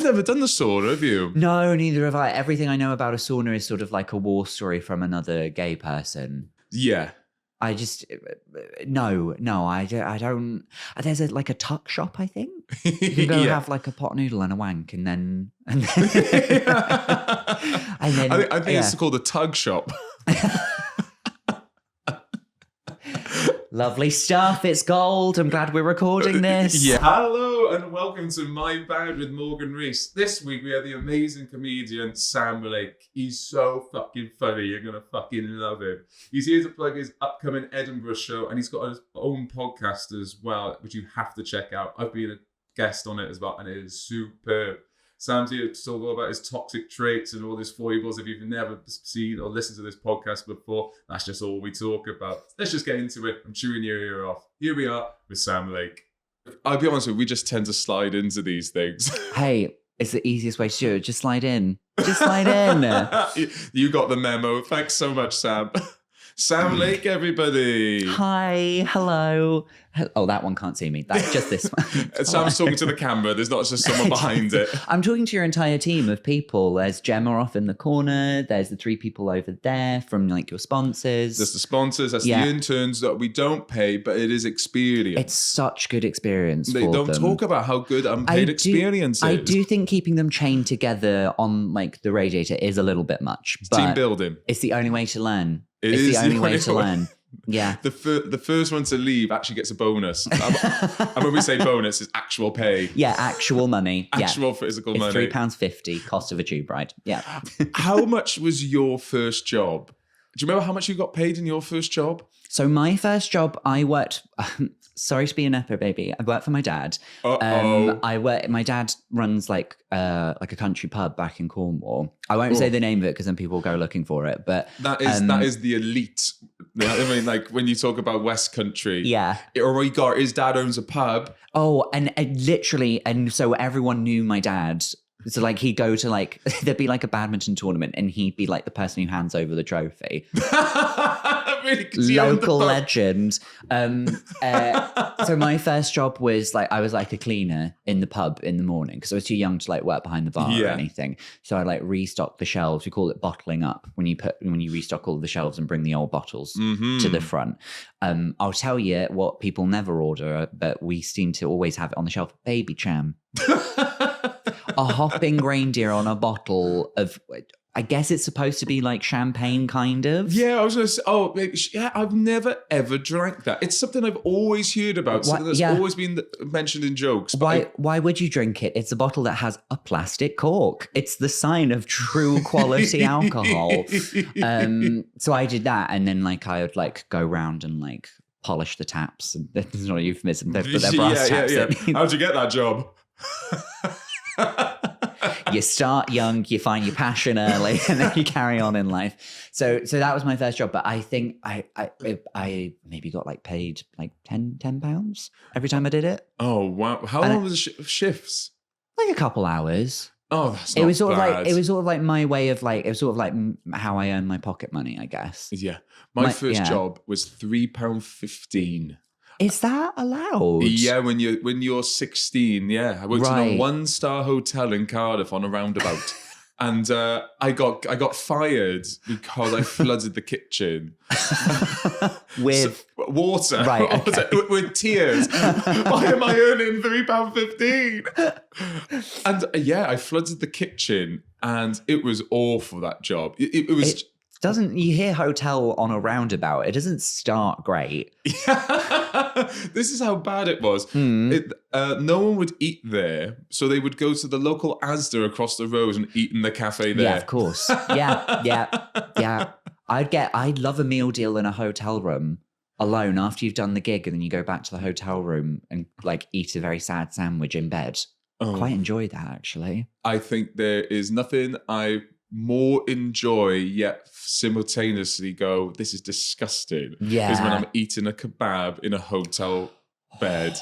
never done the sauna, have you? No, neither have I. Everything I know about a sauna is sort of like a war story from another gay person. Yeah. I just no, I don't. There's like a tuck shop, I think. You can go have like a pot noodle and a wank, and then and then I think it's called a tug shop. Lovely stuff. It's gold. I'm glad we're recording this. Yeah. Hello and welcome to My Bad with Morgan Rees. This week we have the amazing comedian Sam Lake. He's so fucking funny. You're going to fucking love him. He's here to plug his upcoming Edinburgh show, and he's got his own podcast as well, which you have to check out. I've been a guest on it as well, and it is superb. Sam's here to talk about his toxic traits and all his foibles. If you've never seen or listened to this podcast before, that's just all we talk about. Let's just get into it. I'm chewing your ear off. Here we are with Sam Lake. I'll be honest with you, we just tend to slide into these things. Hey, it's the easiest way to do it. Just slide in. Just slide in. You got the memo. Thanks so much, Sam. Sam Lake, everybody. Hi, hello. Oh, that one can't see me. That's just this one. Sam's talking to the camera. There's not just someone behind it. I'm talking to your entire team of people. There's Gemma off in the corner. There's the three people over there from like your sponsors. There's the sponsors. That's the interns that we don't pay, but it is experience. It's such good experience. They don't talk about how good unpaid experience is. I do think keeping them chained together on like the radiator is a little bit much. But team building. It's the only way to learn. It's the only way to learn. Yeah. The first one to leave actually gets a bonus. And when we say bonus, it's actual pay. Yeah, actual money. Actual physical money. It's £3.50 cost of a tube ride. Yeah. How much was your first job? Do you remember how much you got paid in your first job? So my first job, I worked... sorry to be a nepo baby. I worked for my dad. My dad runs like a country pub back in Cornwall. I won't say the name of it because then people will go looking for it. But that is the elite. I mean, like when you talk about West Country. Yeah. Or his dad owns a pub. Oh, and literally, and so everyone knew my dad. So like he'd go to like, there'd be like a badminton tournament and he'd be like the person who hands over the trophy. Really, local legend. So my first job was like, I was like a cleaner in the pub in the morning because I was too young to like work behind the bar or anything. So I like restock the shelves. We call it bottling up when you restock all the shelves and bring the old bottles to the front. I'll tell you what people never order, but we seem to always have it on the shelf. Baby cham. A hopping reindeer on a bottle of, I guess it's supposed to be like champagne, kind of. Yeah, I was going to say, I've never ever drank that. It's something I've always heard about, something that's always been mentioned in jokes. Why would you drink it? It's a bottle that has a plastic cork. It's the sign of true quality alcohol. So I did that, and then like I would like go round and like polish the taps. And it's not a euphemism, but they're brass taps. Yeah. How'd you get that job? You start young, you find your passion early, and then you carry on in life. So that was my first job. But I think I maybe got like paid like £10 every time I did it. Oh wow! How long was the shifts? Like a couple hours. Oh, that's not it was sort bad. of like it was sort of like my way of like it was sort of like how I earn my pocket money, I guess. Yeah, my first job was £3.15. Is that allowed? Yeah, when you're 16, yeah. I worked in a 1-star hotel in Cardiff on a roundabout. And I got fired because I flooded the kitchen. With water. Right, okay. with tears. Why am I earning £3.15? And I flooded the kitchen and it was awful, that job. It was... Doesn't you hear hotel on a roundabout? It doesn't start great. This is how bad it was. No one would eat there, so they would go to the local Asda across the road and eat in the cafe there. Yeah, of course. Yeah. I'd love a meal deal in a hotel room alone after you've done the gig, and then you go back to the hotel room and like eat a very sad sandwich in bed. Quite enjoy that, actually. I think there is nothing I more enjoy yet simultaneously go, this is disgusting, is when I'm eating a kebab in a hotel bed.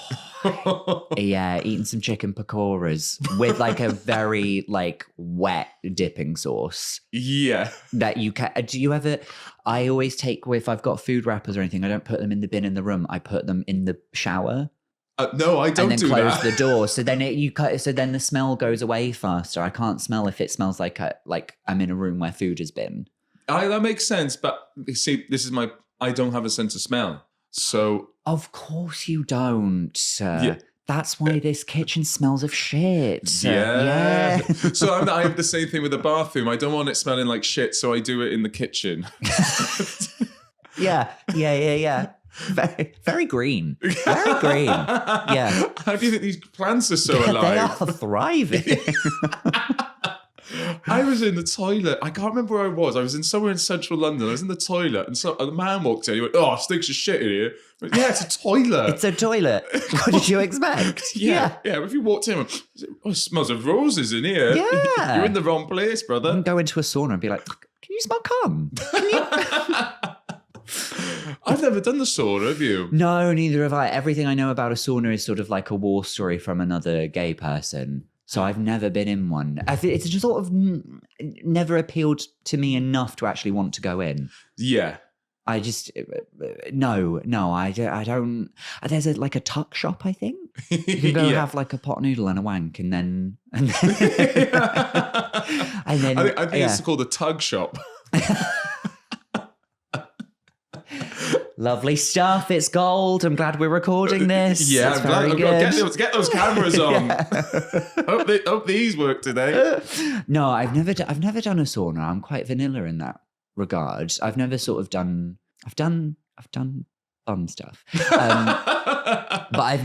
Yeah, eating some chicken pakoras with like a very like wet dipping sauce. Yeah. That you can. Do you ever? I always take, if I've got food wrappers or anything, I don't put them in the bin in the room. I put them in the shower. No, I don't and then do close that. the door. So then so then the smell goes away faster. I can't smell if it smells like I'm in a room where food has been. That makes sense, but you see, I don't have a sense of smell. So Of course you don't. Yeah. That's why this kitchen smells of shit. yeah. Yeah. So I have the same thing with the bathroom. I don't want it smelling like shit, so I do it in the kitchen. Yeah. Very, very green. Very green. Yeah. How do you think these plants are so They alive? are thriving. I was in the toilet. I can't remember where I was. I was in somewhere in central London. I was in the toilet, and a man walked in. He went, "Oh, stinks of shit in here." I went, yeah, it's a toilet. It's a toilet. What did you expect? Yeah. If you walked in, it smells of roses in here. Yeah. You're in the wrong place, You brother. can go into a sauna and be like, "Can you smell cum?" I've never done the sauna, have you? No, neither have I. Everything I know about a sauna is sort of like a war story from another gay person. So I've never been in one. It's just sort of never appealed to me enough to actually want to go in. Yeah. I just no, I don't. There's a tuck shop, I think. You can go Yeah. have like a pot noodle and a wank, and then I think yeah. it's called a tug shop. Lovely stuff. It's gold. I'm glad we're recording this. Yeah, it's I'm glad. very good. Get those cameras on. Hope these work today. No, I've never done a sauna. I'm quite vanilla in that regard. I've never sort of done. I've done fun stuff. But I've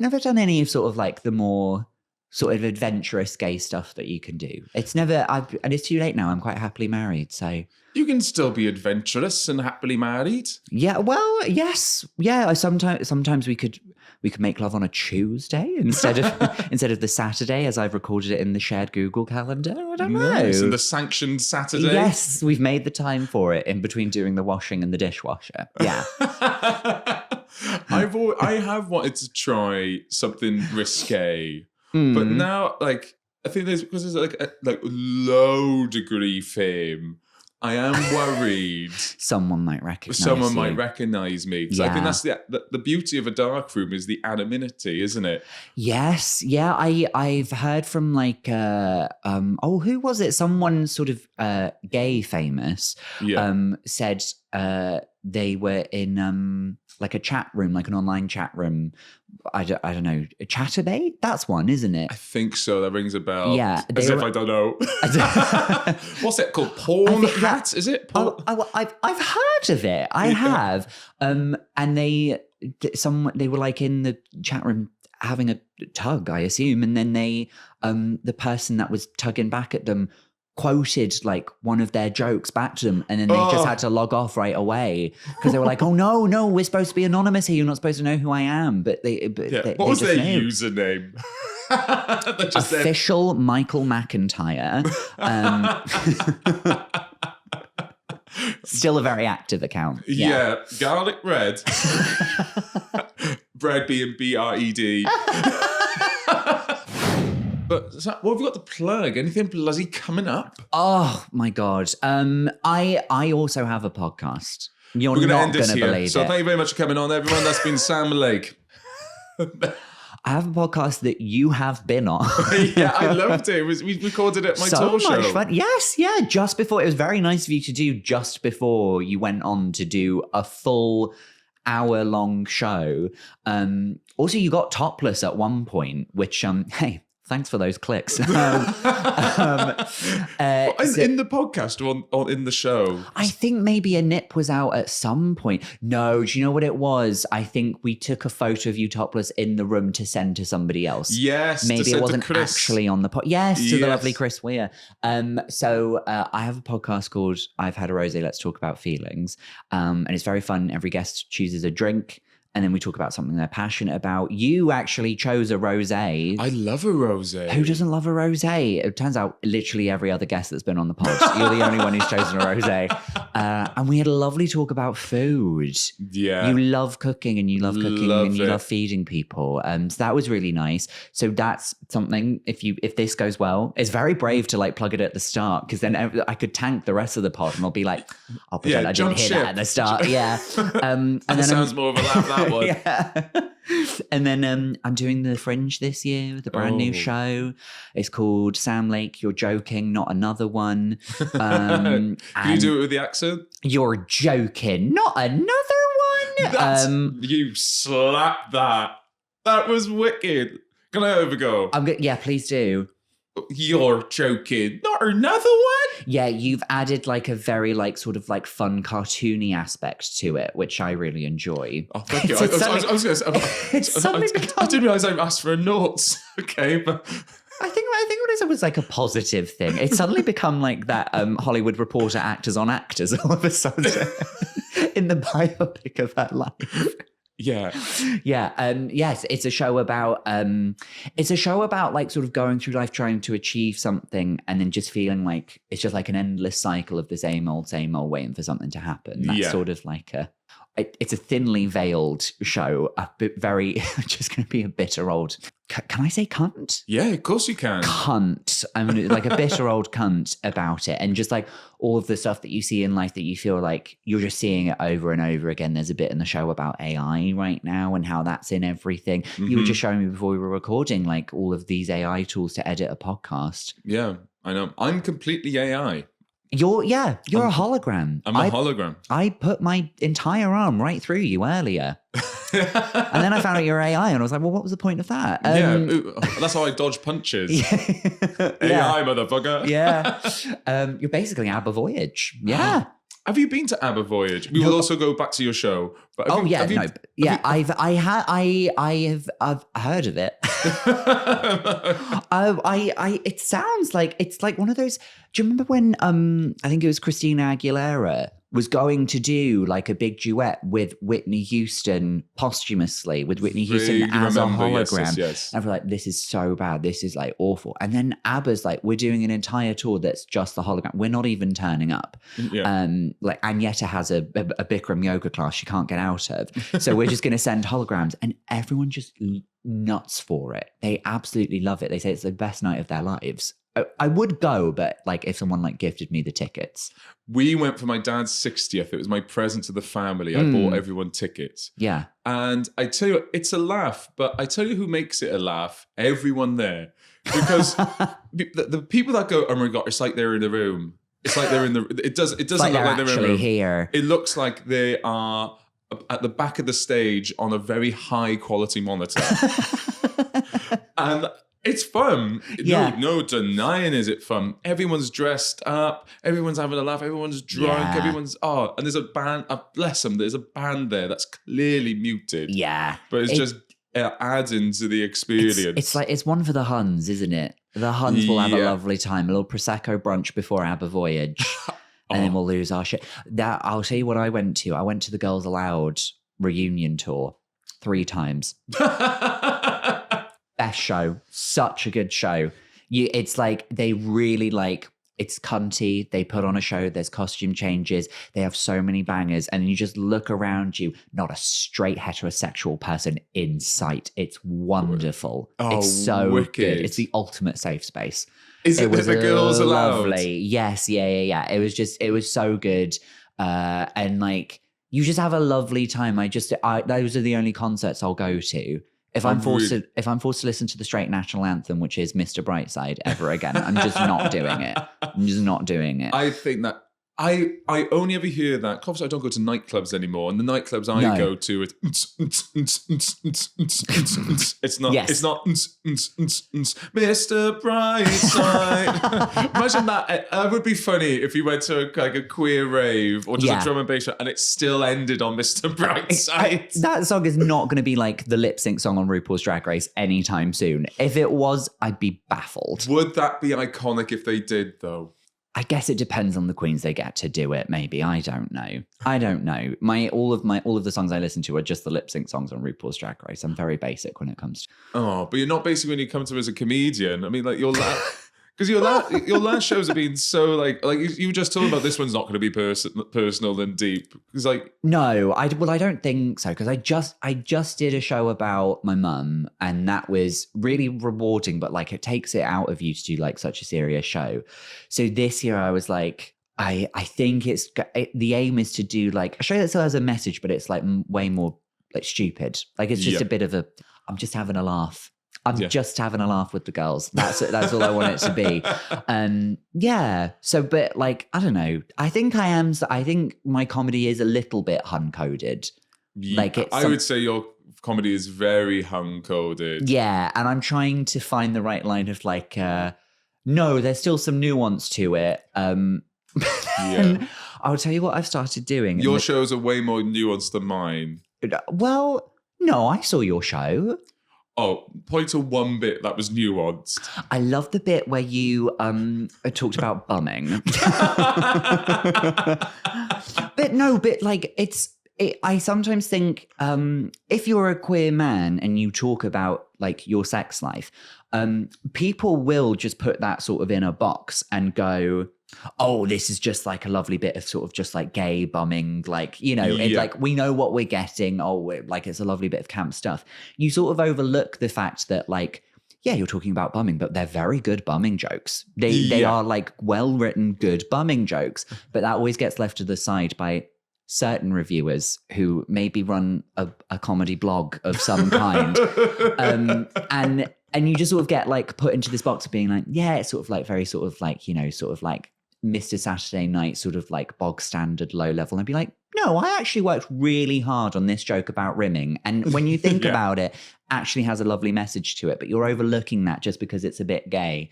never done any of sort of like the more sort of adventurous gay stuff that you can do. It's never. And it's too late now. I'm quite happily married, so. You can still be adventurous and happily married. Yeah, well, yes, yeah. Sometimes we could make love on a Tuesday instead of the Saturday, as I've recorded it in the shared Google calendar. I don't know. Nice. And the sanctioned Saturday. Yes, we've made the time for it in between doing the washing and the dishwasher. Yeah. I have wanted to try something risque, but now like I think because there's like low degree fame. I am worried. Someone might recognize me. Because I think that's the beauty of a dark room is the anonymity, isn't it? Yes. Yeah. I've heard from like who was it? Someone sort of gay famous said they were in like a chat room, like an online chat room. I don't know. Chatterbait? That's one, isn't it? I think so. That rings a bell. Yeah. As if I don't know. What's it called? Porn hat? Is it? I've heard of it. I have. And they were like in the chat room having a tug, I assume. And then the person that was tugging back at them quoted like one of their jokes back to them, and then they just had to log off right away because they were like, "Oh no, we're supposed to be anonymous here. You're not supposed to know who I am." But what was their username? Official Michael McIntyre. Still a very active account. Yeah, garlic bread. Bread being BRED. But what have we got to plug? Anything bloody coming up? Oh my God. I also have a podcast. You're We're not going to believe it. So thank you very much for coming on, everyone. That's been Sam Lake. I have a podcast that you have been on. Yeah, I loved it. We recorded it at my tour show. So much fun. Yes, yeah. Just before, it was very nice of you to do just before you went on to do a full hour-long show. Also, you got topless at one point, which, hey, thanks for those clicks. In the podcast or in the show? I think maybe a nip was out at some point. No, do you know what it was? I think we took a photo of you topless in the room to send to somebody else. Yes. Maybe it wasn't actually on the pod. Yes, to the lovely Chris Weir. So I have a podcast called I've Had a Rosé, Let's Talk About Feelings. And it's very fun. Every guest chooses a drink. And then we talk about something they're passionate about. You actually chose a rosé. I love a rosé. Who doesn't love a rosé? It turns out literally every other guest that's been on the pod. You're the only one who's chosen a rosé. And we had a lovely talk about food. Yeah. You love cooking and you love cooking Love and you it. love feeding people. So that was really nice. So that's something, if this goes well, it's very brave to like plug it at the start, because then I could tank the rest of the pod and I'll be like, I'll pretend I didn't hear that at the start. Yeah. And That then sounds more of a laugh, that one. yeah. And then I'm doing the Fringe this year with a brand new show. It's called Sam Lake, You're Joking, Not Another One. Can you do it with the accent? You're joking, not another one. That's, you slapped that. That was wicked. Can I overgo? Yeah, please do. You're joking. Not another one? Yeah, you've added like a very like sort of like fun cartoony aspect to it, which I really enjoy. Oh, thank you. It's I was going to say, I didn't realise I asked for a notes. Okay, but I think what it was like a positive thing. It's suddenly become like that Hollywood Reporter Actors on Actors all of a sudden in the biopic of her life. yeah. Yes, it's a show about like sort of going through life trying to achieve something and then just feeling like it's just like an endless cycle of the same old waiting for something to happen. That's sort of like it's a thinly veiled show, a bit very just going to be a bitter old. Can I say cunt? Yeah, of course you can. Cunt. I mean, like a bitter old cunt about it. And just like all of the stuff that you see in life that you feel like you're just seeing it over and over again. There's a bit in the show about AI right now and how that's in everything. Mm-hmm. You were just showing me before we were recording, like all of these AI tools to edit a podcast. Yeah, I know. I'm completely AI. You're a hologram. I'm a hologram. I put my entire arm right through you earlier. And then I found out you're AI and I was like, well, what was the point of that? That's how I dodge punches. AI, motherfucker. Yeah. You're basically ABBA Voyage. Yeah. Have you been to ABBA Voyage? We will also go back to your show. But I've heard of it. It sounds like it's like one of those. Do you remember when I think it was Christina Aguilera was going to do like a big duet with Whitney Houston posthumously, with Whitney Houston as a hologram. Yes. And I was like, this is so bad. This is like awful. And then ABBA's like, we're doing an entire tour that's just the hologram. We're not even turning up. Yeah. Like Agneta has a Bikram yoga class she can't get out of. So we're just going to send holograms, and everyone just nuts for it. They absolutely love it. They say it's the best night of their lives. I would go, but like if someone like gifted me the tickets. We went for my dad's 60th. It was my present to the family. I bought everyone tickets. Yeah. And I tell you, it's a laugh, but I tell you who makes it a laugh, everyone there. Because the people that go, oh my God, it's like they're in the room. It's like they're in the, it doesn't look like they're in the room. Here. It looks like they are at the back of the stage on a very high quality monitor. And it's fun. Yeah. No denying is it fun. Everyone's dressed up. Everyone's having a laugh. Everyone's drunk. Yeah. Everyone's, and there's a band, bless them, there's a band there that's clearly muted. Yeah. But it's just adding to the experience. It's one for the Huns, isn't it? The Huns will have a lovely time. A little Prosecco brunch before ABBA Voyage. And then we'll lose our shit. I'll tell you what I went to. I went to the Girls Aloud reunion tour 3 times. Best show. Such a good show. It's like they really like, it's cunty. They put on a show. There's costume changes. They have so many bangers. And you just look around you, not a straight heterosexual person in sight. It's wonderful. It's so wicked. good. It's the ultimate safe space. It was the Girls Aloud? Lovely. Yes. Yeah. It was so good. And like, you just have a lovely time. Those are the only concerts I'll go to. If I'm forced to listen to the straight national anthem, which is Mr. Brightside, ever again, I'm just not doing it. I think that I only ever hear that. Obviously, I don't go to nightclubs anymore, and the nightclubs I go to, it's not Mr. Brightside. Imagine that. It would be funny if you went to like a queer rave or just a drum and bass show, and it still ended on Mr. Brightside. That song is not going to be like the lip sync song on RuPaul's Drag Race anytime soon. If it was, I'd be baffled. Would that be iconic if they did, though? I guess it depends on the queens they get to do it. Maybe I don't know. All of the songs I listen to are just the lip sync songs on RuPaul's Drag Race. I'm very basic when it comes to. Oh, but you're not basic when you come to as a comedian. I mean, like because your last shows have been so like you were just talking about this one's not going to be personal and deep. Because like no, I don't think so because I just did a show about my mum and that was really rewarding, but like it takes it out of you to do like such a serious show. So this year I was like, I think the aim is to do like a show that still has a message, but it's like way more like stupid. Like it's just a bit of I'm just having a laugh. I'm just having a laugh with the girls. That's all I want it to be. So, but like, I don't know. I think my comedy is a little bit hun-coded. Like I would say your comedy is very hun-coded. Yeah. And I'm trying to find the right line of like, no, there's still some nuance to it. I'll tell you what I've started doing. Your shows are way more nuanced than mine. Well, no, I saw your show. Oh, point to one bit that was nuanced. I love the bit where you talked about bumming. but like I sometimes think if you're a queer man and you talk about like your sex life, people will just put that sort of in a box and go, oh, this is just like a lovely bit of sort of just like gay bumming, like, you know, it's like we know what we're getting. Oh, like it's a lovely bit of camp stuff. You sort of overlook the fact that like, yeah, you're talking about bumming, but they're very good bumming jokes. They are like well-written, good bumming jokes, but that always gets left to the side by certain reviewers who maybe run a comedy blog of some kind. And you just sort of get like put into this box of being like, yeah, it's sort of like very sort of like, you know, sort of like Mr. Saturday Night, sort of like bog standard low level. And I'd be like, no, I actually worked really hard on this joke about rimming. And when you think about it, actually has a lovely message to it, but you're overlooking that just because it's a bit gay.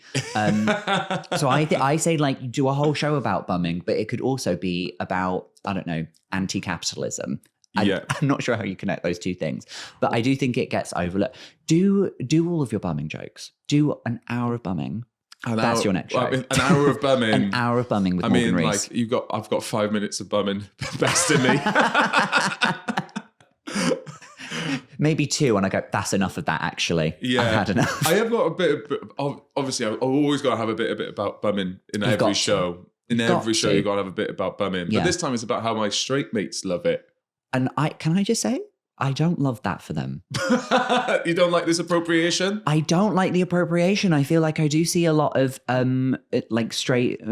So I say like you do a whole show about bumming, but it could also be about, I don't know, anti-capitalism. I'm not sure how you connect those two things, but I do think it gets overlooked. Do all of your bumming jokes. Do an hour of bumming. That's your next show. An hour of bumming. An hour of bumming with Morgan Rees. Like I've got 5 minutes of bumming. Best in me. Maybe 2, and I go, that's enough of that, actually. Yeah. I've had enough. I have got a bit of, obviously, I've always got to have a bit about bumming in every show. In every show, you've got to have a bit about bumming. But this time it's about how my straight mates love it. And can I just say, I don't love that for them. You don't like this appropriation? I don't like the appropriation. I feel like I do see a lot of like straight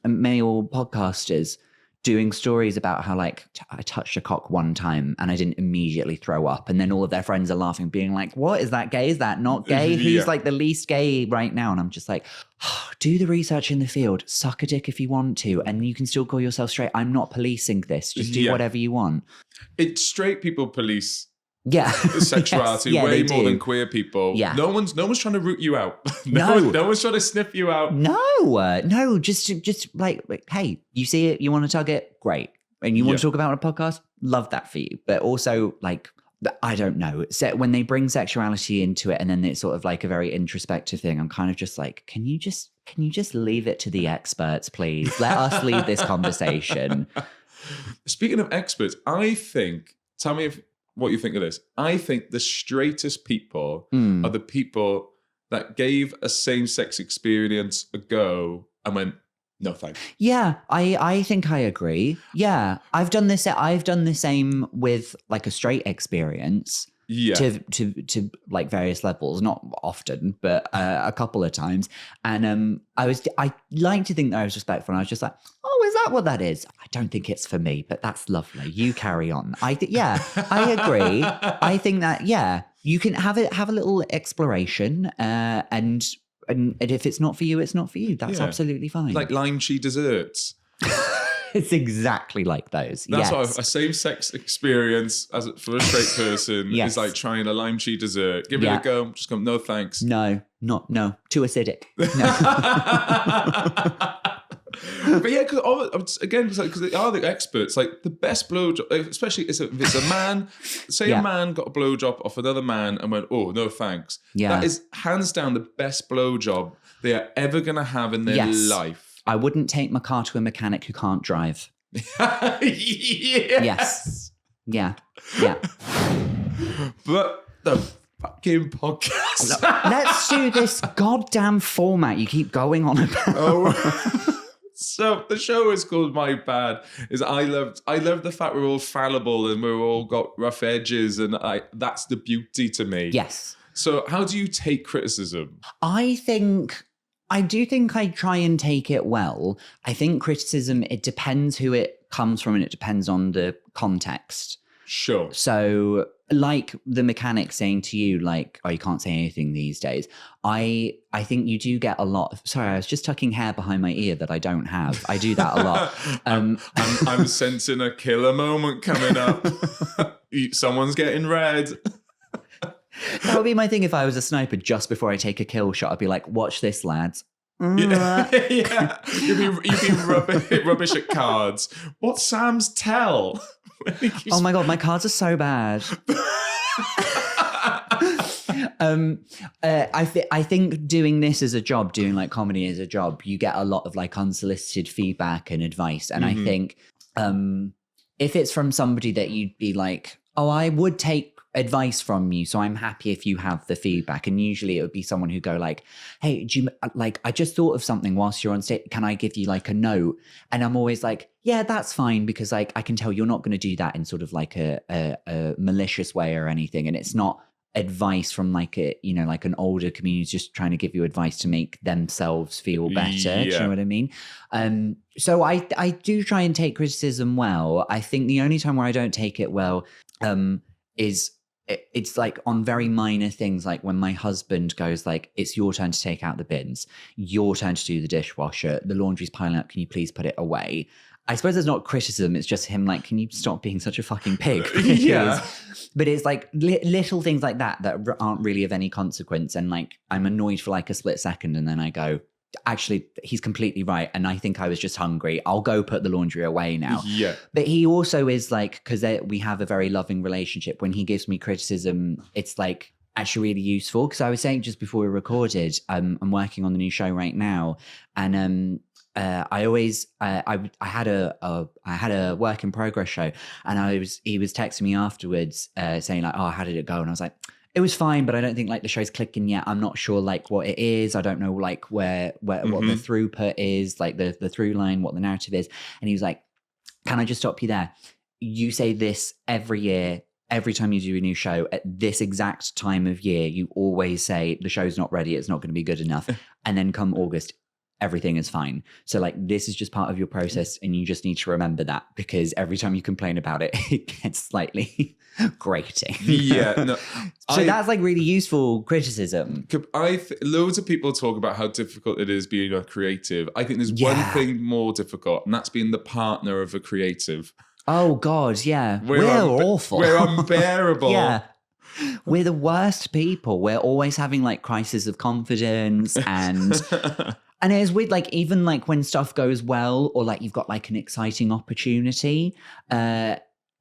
male podcasters doing stories about how like I touched a cock one time and I didn't immediately throw up, and then all of their friends are laughing, being like, what, is that gay? Is that not gay? Who's like the least gay right now? And I'm just like, do the research in the field, suck a dick if you want to, and you can still call yourself straight. I'm not policing this. Just do whatever you want. It's straight people police yes. sexuality way more than queer people. Yeah. No one's trying to root you out. No one's trying to sniff you out. No, just like, hey, you see it, you want to tug it, great. And you want to talk about it on a podcast, love that for you. But also like, I don't know, when they bring sexuality into it and then it's sort of like a very introspective thing, I'm kind of just like, can you just leave it to the experts, please? Let us lead this conversation. Speaking of experts, I think, tell me what you think of this. I think the straightest people are the people that gave a same-sex experience a go and went, no thanks. Yeah, I think I agree. Yeah, I've done the same with like a straight experience. Yeah. To like various levels, not often, but a couple of times. And I like to think that I was respectful. And I was just like, oh, is that what that is? I don't think it's for me, but that's lovely. You carry on. I agree. I think that, you can have a little exploration and if it's not for you, it's not for you. That's absolutely fine. Like lime cheese desserts. It's exactly like those. That's what a same-sex experience for a straight person is like trying a lime cheese dessert. Give it a go. Just go, no thanks. No. Too acidic. No. But yeah, because they are the experts. Like the best blowjob, especially if it's a man. Say a man got a blowjob off another man and went, "Oh, no thanks." Yeah, that is hands down the best blowjob they are ever going to have in their life. I wouldn't take my car to a mechanic who can't drive. Yes. Yeah. Yeah. But the fucking podcast. Let's do this goddamn format you keep going on about. So the show is called My Bad. I love the fact we're all fallible and we're all got rough edges, and that's the beauty to me. Yes. So how do you take criticism? I do think I try and take it well. I think criticism, it depends who it comes from and it depends on the context. Sure. So like the mechanic saying to you, like, oh, you can't say anything these days. I think you do get a lot of, sorry, I was just tucking hair behind my ear that I don't have. I do that a lot. I'm sensing a killer moment coming up. Someone's getting red. That would be my thing if I was a sniper. Just before I take a kill shot, I'd be like, watch this, lads. Yeah. You'd be rubbish at cards. What's Sam's tell? Oh my God, my cards are so bad. I think doing this as a job, doing like comedy as a job, you get a lot of like unsolicited feedback and advice. And I think if it's from somebody that you'd be like, oh, I would take advice from you, so I'm happy if you have the feedback. And usually it would be someone who go like, hey, do you like, I just thought of something whilst you're on stage, can I give you like a note? And I'm always like, yeah, that's fine, because like I can tell you're not going to do that in sort of like a malicious way or anything, and it's not advice from like a, you know, like an older community who's just trying to give you advice to make themselves feel better. Do you know what I mean? So I do try and take criticism well. I think the only time where I don't take it well is it's like on very minor things, like when my husband goes like, it's your turn to take out the bins, your turn to do the dishwasher, the laundry's piling up, can you please put it away? I suppose it's not criticism, it's just him like, can you stop being such a fucking pig? Yeah. But it's like little things like that aren't really of any consequence, and like I'm annoyed for like a split second, and then I go, actually, he's completely right, and I think I was just hungry. I'll go put the laundry away now. Yeah. But he also is like, because we have a very loving relationship, when he gives me criticism, it's like actually really useful. Because I was saying just before we recorded, I'm working on the new show right now, and I had a work in progress show, and he was texting me afterwards saying like, oh, how did it go? And I was like, it was fine, but I don't think like the show's clicking yet. I'm not sure like what it is. I don't know like where what the throughput is, like the through line, what the narrative is. And he was like, can I just stop you there? You say this every year, every time you do a new show at this exact time of year, you always say the show's not ready, it's not going to be good enough. And then come August, everything is fine. So like, this is just part of your process, and you just need to remember that, because every time you complain about it, it gets slightly grating. Yeah. No, so that's like really useful criticism. Loads of people talk about how difficult it is being a creative. I think there's one thing more difficult, and that's being the partner of a creative. Oh God, yeah. We're awful. We're unbearable. Yeah. We're the worst people. We're always having like crisis of confidence, and and it's weird, like even like when stuff goes well, or like you've got like an exciting opportunity,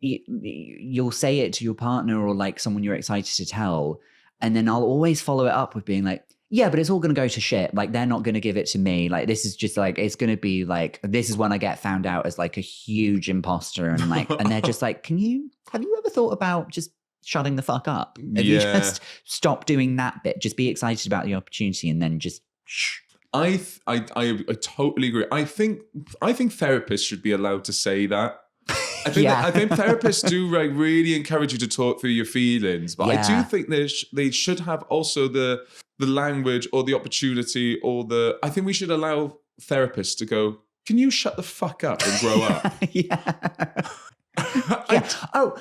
you'll say it to your partner or like someone you're excited to tell, and then I'll always follow it up with being like, yeah, but it's all going to go to shit. Like, they're not going to give it to me. Like, this is just like, it's going to be like, this is when I get found out as like a huge imposter, and like, and they're just like, have you ever thought about just shutting the fuck up? Have you just stop doing that bit? Just be excited about the opportunity, and then just shh. I totally agree. I think therapists should be allowed to say that. I think therapists do like really encourage you to talk through your feelings, but I do think they should have also the language or the opportunity or I think we should allow therapists to go, can you shut the fuck up and grow up?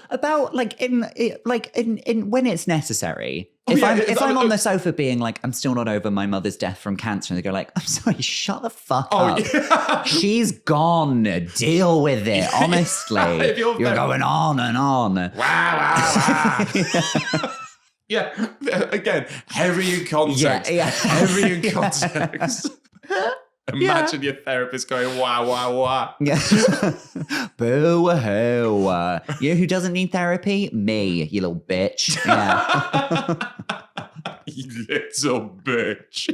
About like in when it's necessary. If I'm on the sofa being like, I'm still not over my mother's death from cancer, and they go like, I'm sorry, shut the fuck up. Yeah. She's gone. Deal with it. Honestly, you're going on and on. Wow. Yeah. Again, heavy in context. Yeah. Heavy in context. Imagine your therapist going, wah, wah, wah. Yeah. Boo-hoo. You know who doesn't need therapy? Me, you little bitch. Yeah. You little bitch.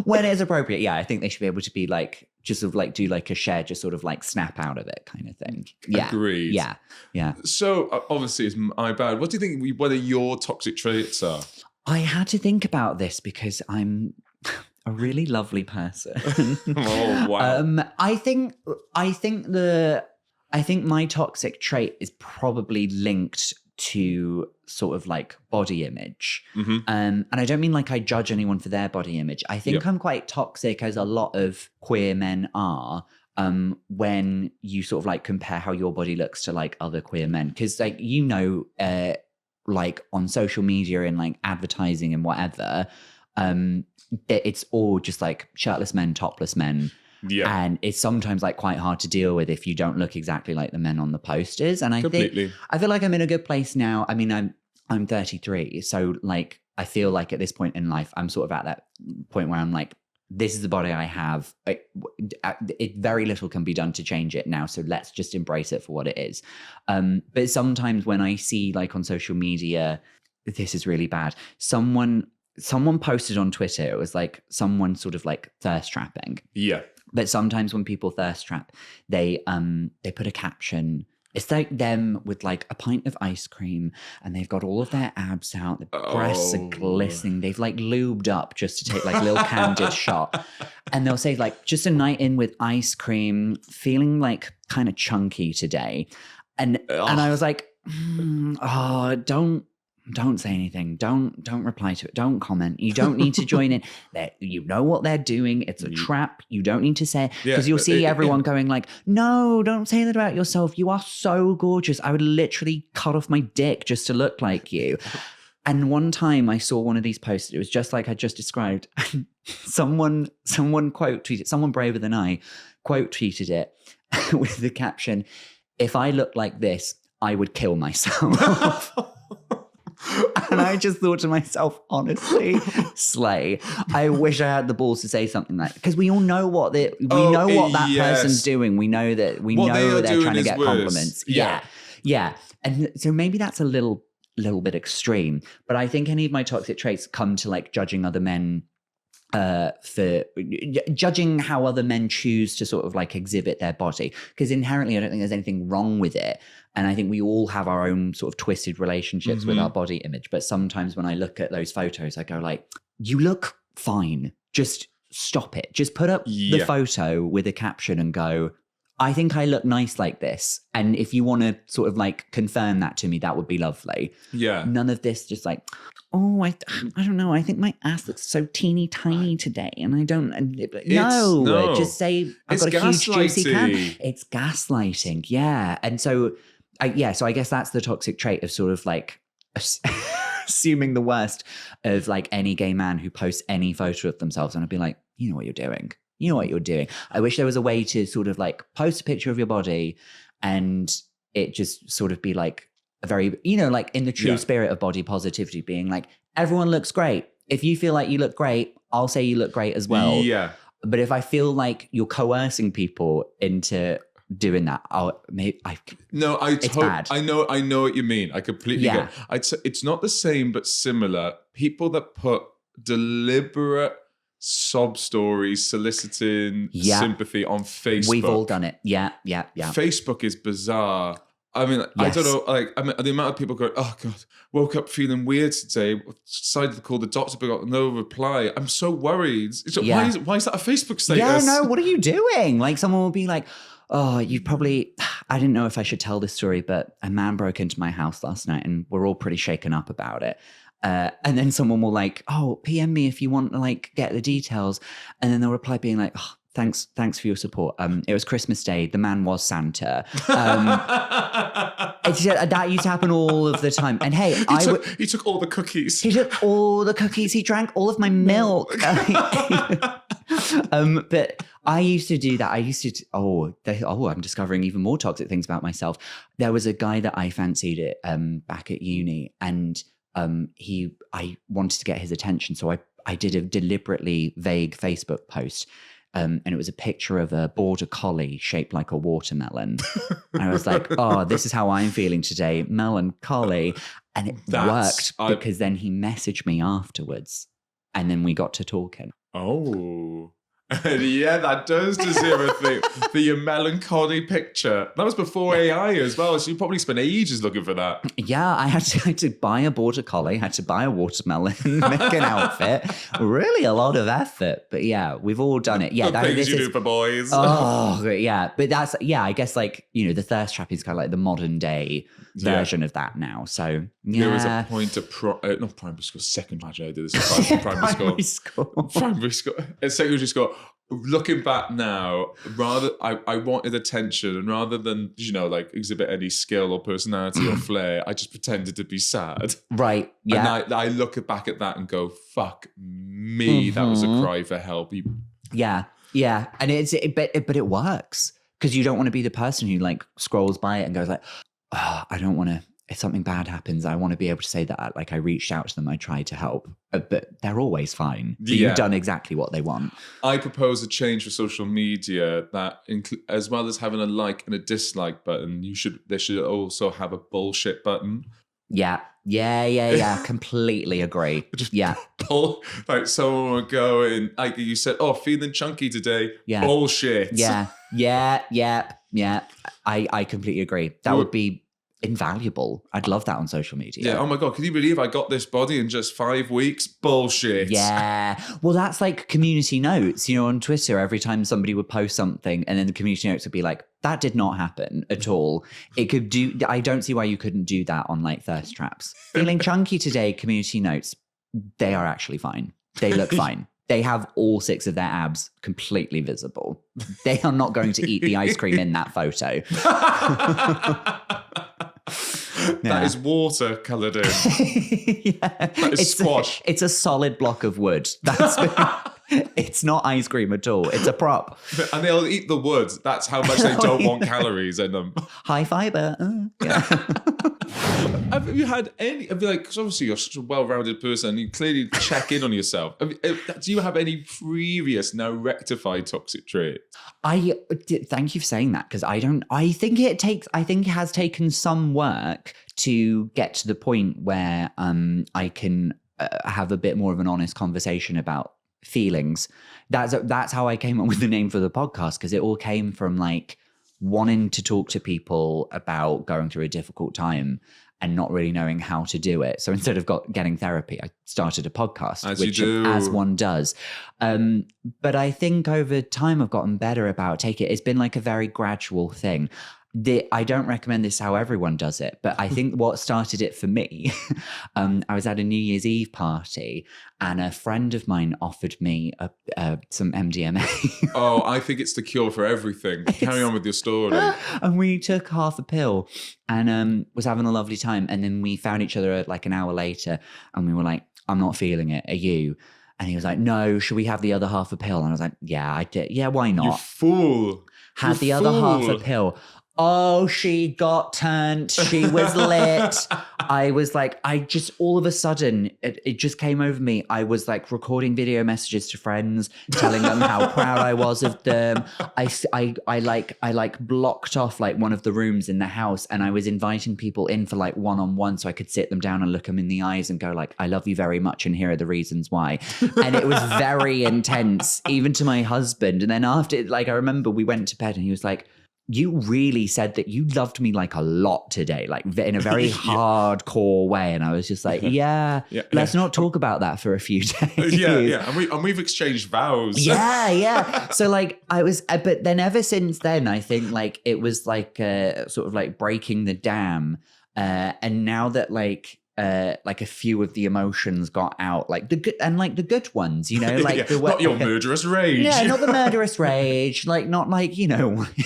When it's appropriate, yeah, I think they should be able to be like, just sort of like do like a share, just sort of like snap out of it kind of thing. Yeah. Agreed. Yeah. So obviously it's my bad. What do you think whether your toxic traits are? I had to think about this because I'm a really lovely person. Oh, wow. I think my toxic trait is probably linked to sort of like body image. Mm-hmm. And I don't mean like I judge anyone for their body image. I think I'm quite toxic, as a lot of queer men are, when you sort of like compare how your body looks to like other queer men. Because like, like on social media and like advertising and whatever, it's all just like shirtless men, topless men. Yeah. And it's sometimes like quite hard to deal with if you don't look exactly like the men on the posters. And I Completely. I feel like I'm in a good place now. I mean, I'm 33. So like, I feel like at this point in life, I'm sort of at that point where I'm like, this is the body I have. It very little can be done to change it now. So let's just embrace it for what it is. But sometimes when I see like on social media, this is really bad. Someone posted on Twitter, it was like someone sort of like thirst trapping. Yeah. But sometimes when people thirst trap, they put a caption. It's like them with like a pint of ice cream and they've got all of their abs out. The breasts are glistening. They've like lubed up just to take like a little candid shot. And they'll say like, just a night in with ice cream, feeling like kind of chunky today. And I was like, don't say anything. Don't reply to it. Don't comment. You don't need to join in. You know what they're doing. It's a trap. You don't need to say it. Because you'll see everyone going like, no, don't say that about yourself. You are so gorgeous. I would literally cut off my dick just to look like you. And one time I saw one of these posts. It was just like I just described. someone quote tweeted, someone braver than I quote tweeted it with the caption, "If I looked like this, I would kill myself." And I just thought to myself, honestly, slay. I wish I had the balls to say something like that. Because we all know what that person's doing. We know that they're trying to get compliments. Yeah. And so maybe that's a little bit extreme. But I think any of my toxic traits come to like judging other men for judging how other men choose to sort of like exhibit their body. Because inherently, I don't think there's anything wrong with it. And I think we all have our own sort of twisted relationships with our body image. But sometimes when I look at those photos, I go like, you look fine. Just stop it. Just put up the photo with a caption and go, I think I look nice like this. And if you want to sort of like confirm that to me, that would be lovely. Yeah. None of this just like, oh, I don't know. I think my ass looks so teeny tiny today. And I don't, no. Just say, I've got a huge juicy can. It's gaslighting. Yeah. And so, I guess that's the toxic trait of sort of like assuming the worst of like any gay man who posts any photo of themselves. And I'd be like, you know what you're doing. You know what you're doing. I wish there was a way to sort of like post a picture of your body and it just sort of be like a very, like in the true spirit of body positivity, being like, everyone looks great. If you feel like you look great, I'll say you look great as well. Yeah. But if I feel like you're coercing people into doing that, it's bad. I know what you mean. I completely get it. I'd say it's not the same, but similar. People that put deliberate sob stories soliciting sympathy on Facebook. We've all done it. Yeah. Facebook is bizarre. I mean, I don't know. Like, I mean, the amount of people going, "Oh God, woke up feeling weird today. Decided to call the doctor, but got no reply. I'm so worried. Why is that a Facebook status? Yeah, no. What are you doing? Like, someone will be like, "Oh, you probably." I didn't know if I should tell this story, but a man broke into my house last night, and we're all pretty shaken up about it. And then someone will like, "Oh, PM me if you want to like get the details," and then they'll reply being like, "Oh, thanks for your support. It was Christmas Day. The man was Santa." That used to happen all of the time. And hey, he took all the cookies. He took all the cookies. He drank all of my milk. But I used to do that. I'm discovering even more toxic things about myself. There was a guy that I fancied back at uni, and I wanted to get his attention. So I did a deliberately vague Facebook post. And it was a picture of a border collie shaped like a watermelon. And I was like, oh, this is how I'm feeling today, melancholy. And it worked because then he messaged me afterwards And then we got to talking. Oh. Yeah, that does deserve a thing. The melancholy picture. That was before AI as well, so you probably spent ages looking for that. Yeah, I had to buy a border collie, had to buy a watermelon, make an outfit. Really a lot of effort. But yeah, we've all done it. Yeah, the things you do for boys. Oh, yeah. But that's, I guess like, the thirst trap is kind of like the modern day version of that now. So, yeah. There was a point of not primary school, second. Imagine I did this in primary school. Primary school. In secondary school. Looking back now, I wanted attention, and rather than like exhibit any skill or personality or flair, I just pretended to be sad. Right. Yeah. And I look back at that and go, "Fuck me!" That was a cry for help. Yeah. Yeah. And but it works, because you don't want to be the person who like scrolls by it and goes like, "Oh, I don't want to." If something bad happens, I want to be able to say that like I reached out to them, I tried to help, but they're always fine. So you've done exactly what they want. I propose a change for social media that, as well as having a like and a dislike button, they should also have a bullshit button. Yeah. Completely agree. Yeah. Like someone would go and like you said, "Oh, feeling chunky today." Yeah. Bullshit. Yeah. I completely agree. That would be invaluable. I'd love that on social media. Yeah. Oh my God. Can you believe I got this body in just 5 weeks? Bullshit. Yeah. Well, that's like community notes, on Twitter, every time somebody would post something and then the community notes would be like, that did not happen at all. I don't see why you couldn't do that on like thirst traps. Feeling chunky today, community notes, they are actually fine. They look fine. They have all 6 of their abs completely visible. They are not going to eat the ice cream in that photo. That is water coloured in. That is squash. It's a solid block of wood. It's not ice cream at all. It's a prop. And they'll eat the wood. That's how much they don't want calories in them. High fiber. Have you had any? Because obviously you're such a well-rounded person, and you clearly check in on yourself. Do you have any previous, now rectified toxic traits? Thank you for saying that, because I think it has taken some work to get to the point where I can have a bit more of an honest conversation about feelings. That's how I came up with the name for the podcast, because it all came from like wanting to talk to people about going through a difficult time and not really knowing how to do it. So instead of getting therapy, I started a podcast, as one does. But I think over time I've gotten better about it's been like a very gradual thing. I don't recommend this how everyone does it, but I think what started it for me, I was at a New Year's Eve party and a friend of mine offered me some MDMA. Oh, I think it's the cure for everything. Carry on with your story. And we took half a pill and was having a lovely time. And then we found each other like an hour later and we were like, "I'm not feeling it. Are you?" And he was like, "No, should we have the other half a pill?" And I was like, "Yeah, I did. Yeah, why not?" You fool. Had the other half a pill. Oh, she got turned. She was lit. I was like, all of a sudden, it just came over me. I was like recording video messages to friends, telling them how proud I was of them. I blocked off like one of the rooms in the house, and I was inviting people in for like one-on-one so I could sit them down and look them in the eyes and go like, "I love you very much, and here are the reasons why." And it was very intense, even to my husband. And then after, like, I remember we went to bed and he was like, "You really said that you loved me like a lot today, like in a very hardcore way." And I was just like, let's not talk about that for a few days. Yeah. And we've exchanged vows. Yeah. So like but then ever since then, I think like it was like sort of like breaking the dam. And now that like a few of the emotions got out, like the good and like the good ones, like not your murderous rage. Yeah, not the murderous rage, like not like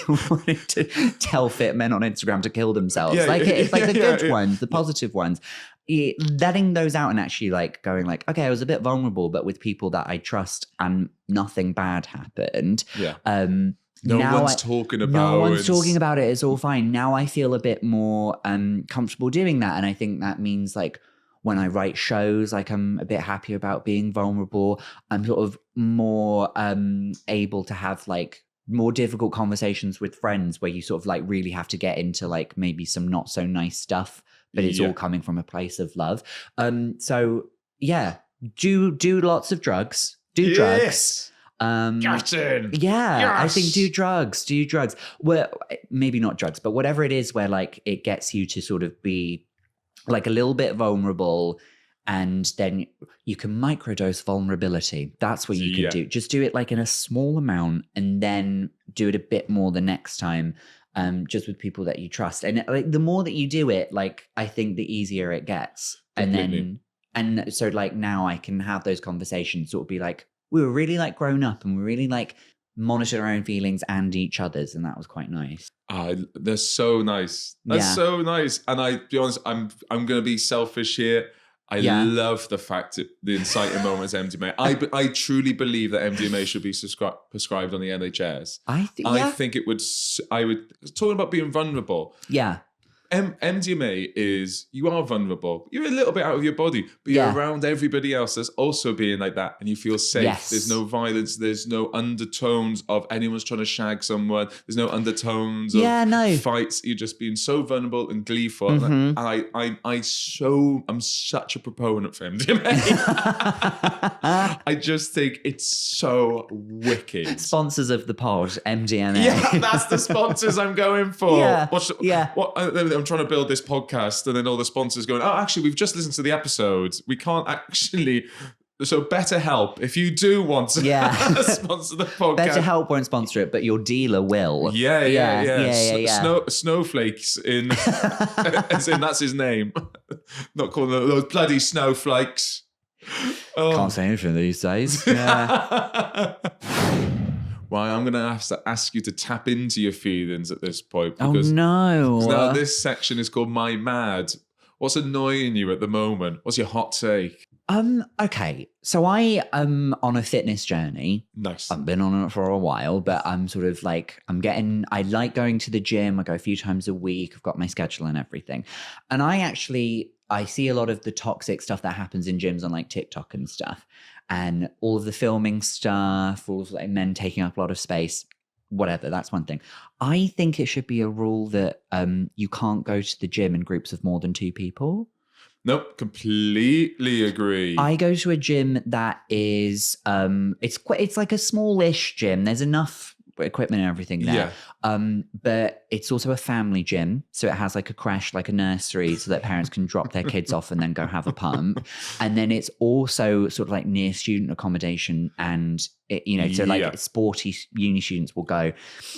wanting to tell fit men on Instagram to kill themselves. It's like the good ones, the positive ones. Letting those out and actually like going like, okay, I was a bit vulnerable, but with people that I trust, and nothing bad happened. No one's talking about it. It's all fine. Now I feel a bit more comfortable doing that. And I think that means like when I write shows, like I'm a bit happier about being vulnerable. I'm sort of more able to have like more difficult conversations with friends where you sort of like really have to get into like maybe some not so nice stuff, but it's all coming from a place of love. So yeah. do lots of drugs. Do drugs. Captain. Yeah, Yes. I think do drugs. Well, maybe not drugs, but whatever it is where like it gets you to sort of be like a little bit vulnerable, and then you can microdose vulnerability. That's what you can do. Just do it like in a small amount, and then do it a bit more the next time, just with people that you trust. And like the more that you do it, like I think the easier it gets. Completely. And so like now I can have those conversations, sort of be like, we were really like grown up, and we really like monitored our own feelings and each other's, and that was quite nice. They're so nice. That's so nice. And I, to be honest, I'm gonna be selfish here. I love the fact that the inciting moment is MDMA. I truly believe that MDMA should be prescribed on the NHS. I think it would. Talking about being vulnerable. Yeah. MDMA is, you are vulnerable. You're a little bit out of your body, but you're around everybody else that's also being like that, and you feel safe. Yes. There's no violence. There's no undertones of anyone's trying to shag someone. There's no undertones of fights. You're just being so vulnerable and gleeful. Mm-hmm. And I'm such a proponent for MDMA. I just think it's so wicked. Sponsors of the pod, MDMA. Yeah, that's the sponsors I'm going for. I'm trying to build this podcast, and then all the sponsors going, oh, actually, we've just listened to the episodes. We can't actually. So BetterHelp, if you do want to sponsor the podcast. BetterHelp won't sponsor it, but your dealer will. Snowflakes in, as in that's his name. Not calling them those bloody snowflakes. Can't say anything these days. Yeah. Well, I'm going to have to ask you to tap into your feelings at this point. Because now this section is called My Mad. What's annoying you at the moment? What's your hot take? Okay. So I am on a fitness journey. Nice. I've been on it for a while, but I'm sort of like, I like going to the gym. I go a few times a week. I've got my schedule and everything. And I see a lot of the toxic stuff that happens in gyms on like TikTok and stuff. And all of the filming stuff, all of like men taking up a lot of space, whatever, that's one thing. I think it should be a rule that you can't go to the gym in groups of more than 2 people. Nope, completely agree. I go to a gym that is, it's like a smallish gym. There's enough equipment and everything there. But it's also a family gym. So it has like a creche, like a nursery, so that parents can drop their kids off and then go have a pump. And then it's also sort of like near student accommodation, and so like sporty uni students will go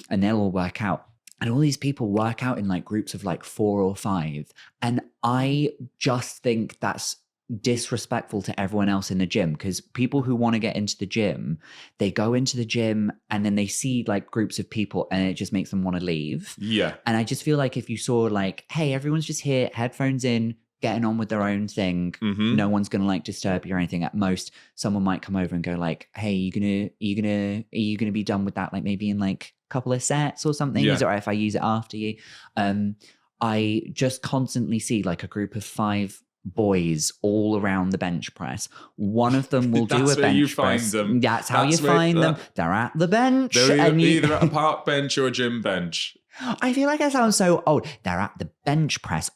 and they'll all work out. And all these people work out in like groups of like 4 or 5. And I just think that's disrespectful to everyone else in the gym, because people who want to get into the gym, they go into the gym and then they see like groups of people and it just makes them want to leave. Yeah. And I just feel like if you saw like, hey, everyone's just here, headphones in, getting on with their own thing, no one's gonna like disturb you or anything. At most, someone might come over and go like, hey, are you gonna be done with that like maybe in like a couple of sets or something? Is it all right if I use it after you? I just constantly see like a group of 5 boys all around the bench press. One of them will do a bench press. That's how you find them. They're at the bench. They're either at a park bench or a gym bench. I feel like I sound so old. They're at the bench press,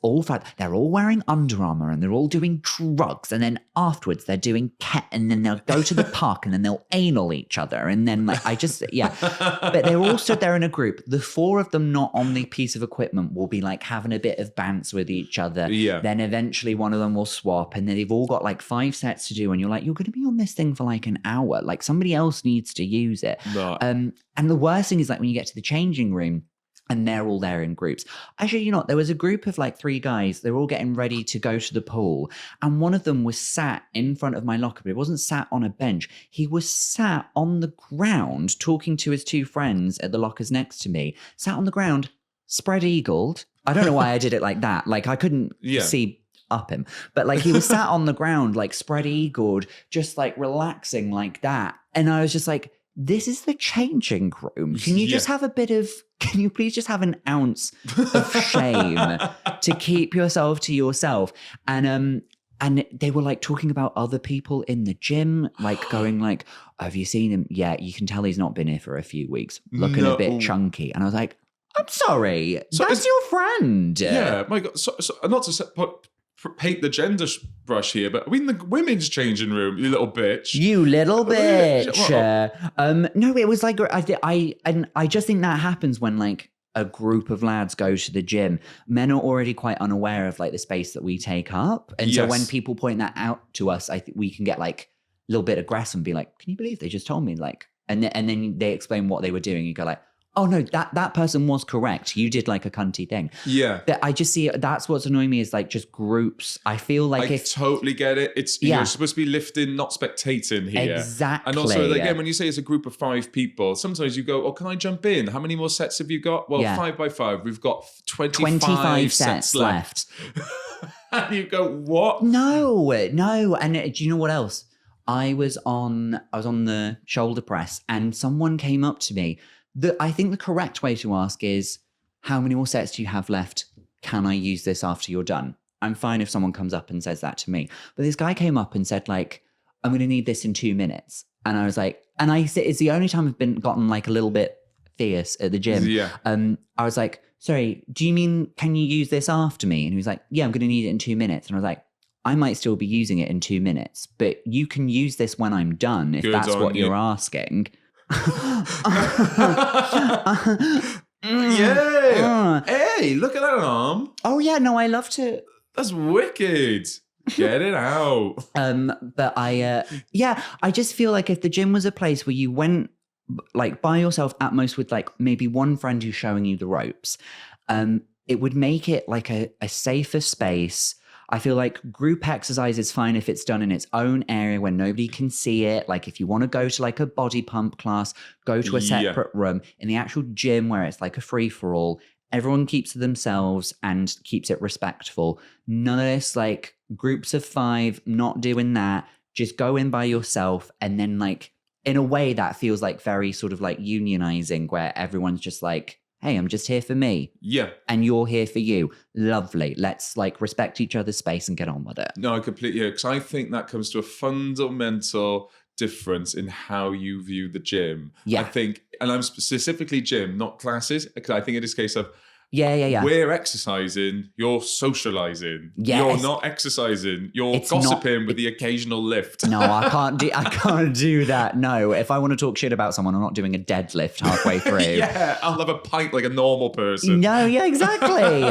they're all wearing Under Armour and they're all doing drugs. And then afterwards they're doing ket, and then they'll go to the park and then they'll anal each other. And then like, but they're all stood there in a group. The 4 of them not on the piece of equipment will be like having a bit of bants with each other. Yeah. Then eventually one of them will swap, and then they've all got like 5 sets to do. And you're like, you're going to be on this thing for like an hour. Like somebody else needs to use it. No. And the worst thing is like when you get to the changing room, and they're all there in groups. Actually, there was a group of like 3 guys. They were all getting ready to go to the pool. And one of them was sat in front of my locker, but he wasn't sat on a bench. He was sat on the ground talking to his 2 friends at the lockers next to me. Sat on the ground, spread-eagled. I don't know why I did it like that. Like I couldn't see up him. But like he was sat on the ground, like spread-eagled, just like relaxing like that. And I was just like, this is the changing room. Can you just have can you please just have an ounce of shame to keep yourself to yourself? And they were like talking about other people in the gym, like going like, have you seen him? Yeah, you can tell he's not been here for a few weeks, looking a bit chunky. And I was like, I'm sorry, that's your friend. Yeah, my God. So not to paint the gender brush here, but I mean the women's changing room, you little bitch. You little bitch. No, it was like I just think that happens when like a group of lads go to the gym. Men are already quite unaware of like the space that we take up, and so when people point that out to us, I think we can get like a little bit aggressive and be like, "Can you believe they just told me?" Like, and then they explain what they were doing. You go like, "Oh no, that person was correct. You did like a cunty thing." Yeah. But I just see that's what's annoying me is like just groups. I feel like I totally get it. It's you're supposed to be lifting, not spectating here. Exactly. And also again, when you say it's a group of 5 people, sometimes you go, "Oh, can I jump in? How many more sets have you got?" Well, 5 by 5. We've got 25 sets left. And you go, "What?" No. And do you know what else? I was on the shoulder press, and someone came up to me. I think the correct way to ask is, how many more sets do you have left? Can I use this after you're done? I'm fine if someone comes up and says that to me. But this guy came up and said like, I'm going to need this in 2 minutes. And I was like, and I said, it's the only time I've gotten like a little bit fierce at the gym. Yeah. I was like, sorry, do you mean, can you use this after me? And he was like, yeah, I'm going to need it in 2 minutes. And I was like, I might still be using it in 2 minutes, but you can use this when I'm done if that's what you're asking. Yeah. Hey, look at that arm. Oh yeah, no, I love to. That's wicked. Get it out. But I just feel like if the gym was a place where you went like by yourself at most with like maybe one friend who's showing you the ropes, it would make it like a safer space. I feel like group exercise is fine if it's done in its own area where nobody can see it. Like if you want to go to like a body pump class, go to a separate room. In the actual gym where it's like a free-for-all, everyone keeps to themselves and keeps it respectful. None of this like groups of 5, not doing that. Just go in by yourself, and then like in a way that feels like very sort of like unionizing, where everyone's just like, hey, I'm just here for me. Yeah. And you're here for you. Lovely. Let's like respect each other's space and get on with it. No, I completely agree. Because I think that comes to a fundamental difference in how you view the gym. Yeah. I think, and I'm specifically gym, not classes, because I think in this case of, yeah. we're exercising, you're socializing. Yes. You're not exercising, you're gossiping with the occasional lift. No, I can't do that. No, if I want to talk shit about someone, I'm not doing a deadlift halfway through. Yeah, I'll have a pint like a normal person. No, yeah, exactly.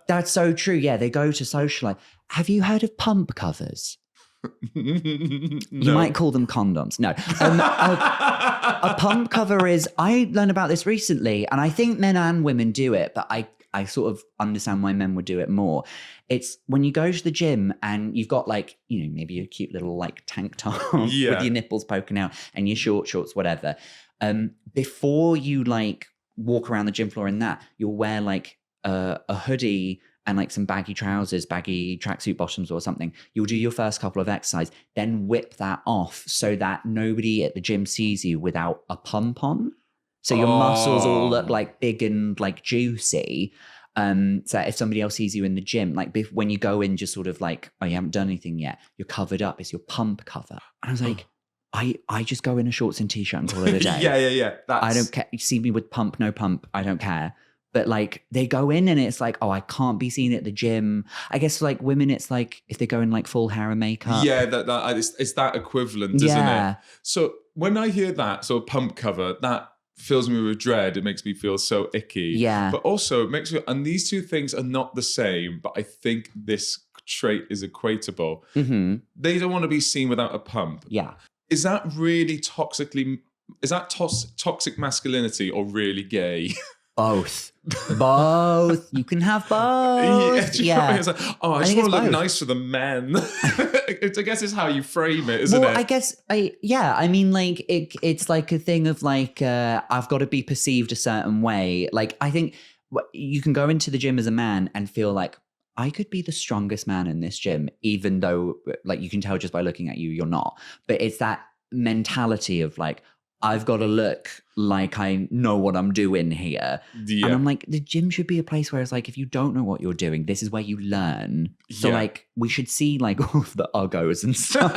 That's so true. Yeah, they go to socialize. Have you heard of pump covers? No. You might call them condoms. No. A pump cover is, I learned about this recently, and I think men and women do it, but I sort of understand why men would do it more. It's when you go to the gym and you've got like, you know, maybe a cute little like tank top with your nipples poking out and your shorts, whatever. Before you like walk around the gym floor in that, you'll wear like a hoodie and like some baggy trousers, baggy tracksuit bottoms or something. You'll do your first couple of exercise, then whip that off so that nobody at the gym sees you without a pump on. So your muscles all look like big and like juicy. So if somebody else sees you in the gym, like when you go in just sort of like, oh, you haven't done anything yet, you're covered up. It's your pump cover. And I was like, I just go in a shorts and t-shirt and call it a day. Yeah. I don't care. You see me with pump, no pump. I don't care. But like they go in and it's like, oh, I can't be seen at the gym. I guess like women, it's like if they go in like full hair and makeup. Yeah, it's that equivalent, isn't it? So when I hear that, so pump cover, that fills me with dread. It makes me feel so icky. Yeah. But also it makes me, and these two things are not the same, but I think this trait is equatable. Mm-hmm. They don't want to be seen without a pump. Yeah. Is that really toxic masculinity or really gay? Both. You can have both. Yeah. It's like, oh, I just want to look nice for the men. I guess it's how you frame it, isn't it? I guess, I mean, like, it's like a thing of like, I've got to be perceived a certain way. Like, I think you can go into the gym as a man and feel like, I could be the strongest man in this gym, even though, like, you can tell just by looking at you, you're not. But it's that mentality of like, I've got to look like I know what I'm doing here. Yeah. And I'm like, the gym should be a place where it's like, if you don't know what you're doing, this is where you learn. So like, we should see like all of the uggos and stuff.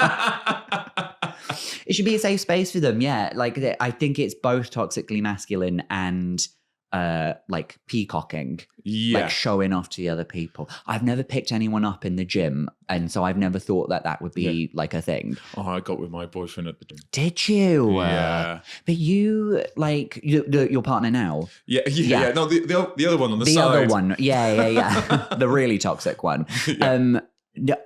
It should be a safe space for them. Yeah. Like, I think it's both toxically masculine and like peacocking, Yeah. like showing off to the other people. I've never picked anyone up in the gym, and so I've never thought that would be like a thing. Oh, I got with my boyfriend at the gym. Did you? Yeah. But you, like, your partner now? Yeah. No, the other one on the The side. other one. Yeah. The really toxic one. Yeah.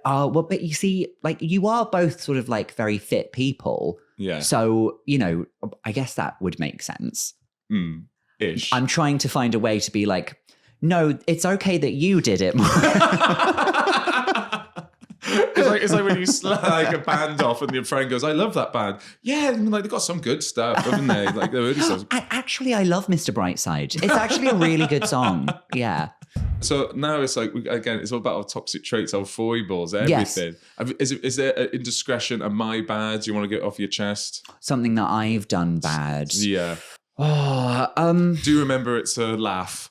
Well, but you see, like, you are both sort of like very fit people. Yeah. So, you know, I guess that would make sense. Ish. I'm trying to find a way to be like, no, it's okay that you did it. It's like when you slag a band off and your friend goes, I love that band. Yeah, like they've got some good stuff, haven't they? Like the early stuff. I love Mr. Brightside. It's actually a really good song. Yeah. So now it's like, again, it's all about our toxic traits, our foibles, everything. Yes. Is there an indiscretion, a my bad? Do you want to get off your chest? Something that I've done bad. Yeah. Oh, Do you remember it's a laugh?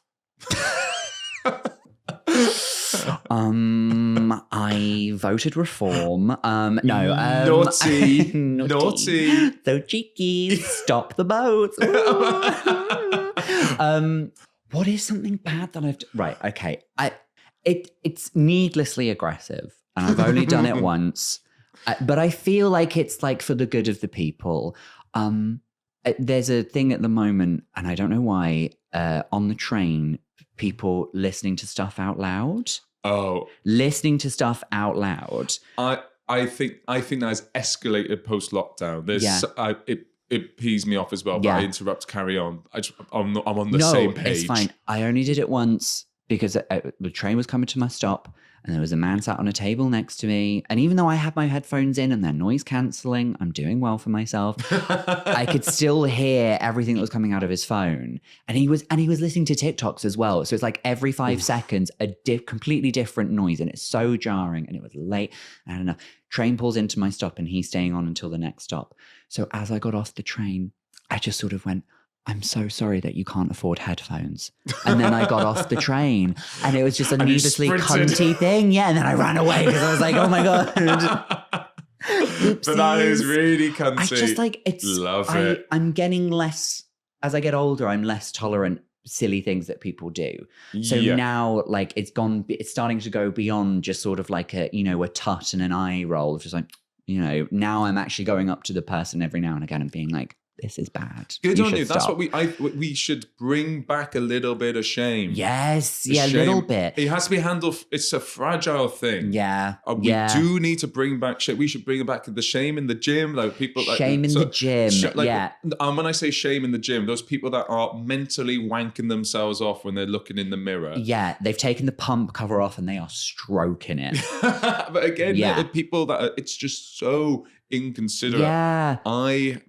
I voted reform. No, naughty. Naughty. So cheeky. Stop the boats. What is something bad that I've right? Okay, it's needlessly aggressive, and I've only done it once, but I feel like it's like for the good of the people. There's a thing at the moment, and I don't know why. On the train, people listening to stuff out loud. Oh, listening to stuff out loud. I think that has escalated post lockdown. It pees me off as well, but I interrupt, carry on. I'm on the same page. It's fine. I only did it once because the train was coming to my stop and there was a man sat on a table next to me. And even though I had my headphones in and they're noise cancelling, I'm doing well for myself. I could still hear everything that was coming out of his phone. And he was listening to TikToks as well. So it's like every 5 seconds, a completely different noise. And it's so jarring. And it was late. I don't know. Train pulls into my stop and he's staying on until the next stop. So as I got off the train, I just sort of went, I'm so sorry that you can't afford headphones. And then I got off the train and it was just a needlessly cunty thing. Yeah. And then I ran away because I was like, oh my God. But that is really cunty. I just like, Love it. I'm getting less, as I get older, I'm less tolerant silly things that people do. So now like it's starting to go beyond just sort of like a tut and an eye roll of just like, now I'm actually going up to the person every now and again and being like, this is bad. Good on you. That's what we should bring back a little bit of shame. Yes, a little bit. It has to be handled. It's a fragile thing. Yeah, we do need to bring back shame. We should bring back the shame in the gym, like people like shame in the gym. When I say shame in the gym, those people that are mentally wanking themselves off when they're looking in the mirror. Yeah, they've taken the pump cover off and they are stroking it. But again, the people that it's just so inconsiderate. Yeah. I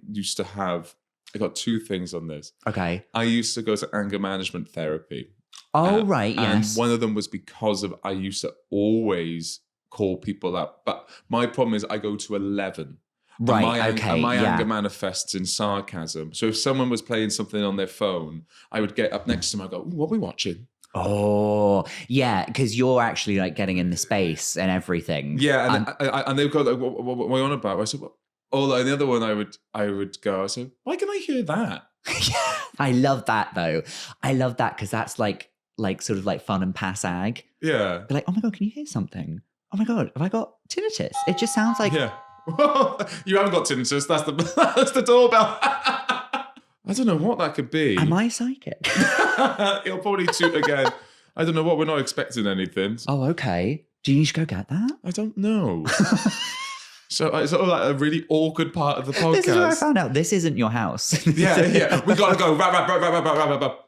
got 2 things on this. Okay. I used to go to anger management therapy. Oh, right. Yes. And one of them was because of I used to always call people out. But my problem is I go to 11. Right. And my anger manifests in sarcasm. So if someone was playing something on their phone, I would get up next to them. I go, what are we watching? Oh, yeah, because you're actually like getting in the space and everything. Yeah, and they'd go like, what are you on about? I said, and the other one I would go, I said, why can I hear that? I love that though. I love that because that's like sort of like fun and pass-ag. Yeah. Be like, oh my God, can you hear something? Oh my God, have I got tinnitus? It just sounds like... Yeah. You haven't got tinnitus, that's the doorbell. I don't know what that could be. Am I psychic? It'll probably toot again. I don't know what. We're not expecting anything. Oh, okay. Do you need to go get that? I don't know. So it's sort of like a really awkward part of the podcast. This is where I found out this isn't your house. Yeah. We gotta go. Rap.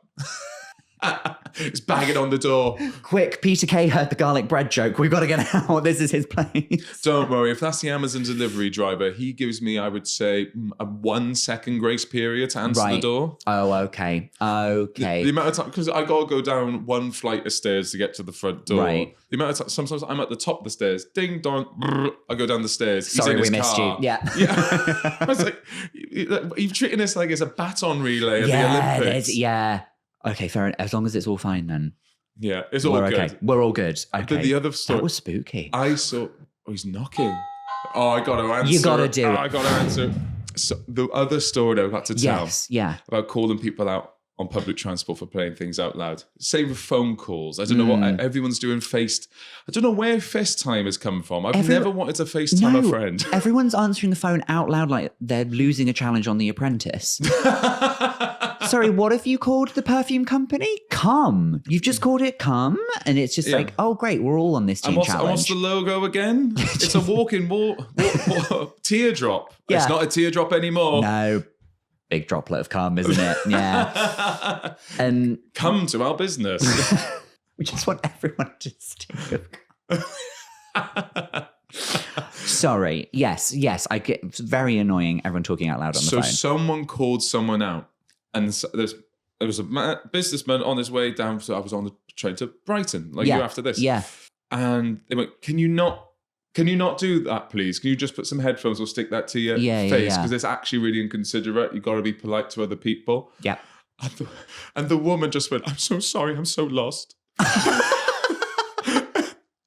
It's banging on the door. Quick, Peter Kay heard the garlic bread joke. We've got to get out. This is his place. Don't worry. If that's the Amazon delivery driver, he gives me, I would say, a 1 second grace period to answer the door. Oh, okay. Okay. The amount of time, because I got to go down 1 flight of stairs to get to the front door. Right. The amount of time, sometimes I'm at the top of the stairs. Ding, dong, brr, I go down the stairs. Sorry, we missed you. Yeah. I was like, you're treating this like it's a baton relay at the Olympics. Yeah. Okay, fair enough. As long as it's all fine then. Yeah, it's all good. Okay. We're all good. Okay. The other story. That was spooky. I saw, he's knocking. Oh, I got to answer. You got to do it. I got to answer. So the other story that I've got to tell. Yes, yeah. About calling people out on public transport for playing things out loud. Same with phone calls. I don't know what everyone's doing. I don't know where FaceTime has come from. I've never wanted to FaceTime a friend. Everyone's answering the phone out loud like they're losing a challenge on The Apprentice. Sorry, what have you called the perfume company? Come. You've just called it Come? And it's just like, oh, great, we're all on this team challenge. And what's the logo again? It's a walking teardrop. Yeah. It's not a teardrop anymore. No. Big droplet of cum, isn't it? Yeah. And come to our business. We just want everyone to stink of cum. Sorry. Yes. I get it's very annoying. Everyone talking out loud on the phone. So someone called someone out, and there was a businessman on his way down. So I was on the train to Brighton, you after this. Yeah. And they went, Can you not do that, please? Can you just put some headphones or stick that to your face? Because it's actually really inconsiderate. You've got to be polite to other people. Yeah. And the woman just went, I'm so sorry. I'm so lost.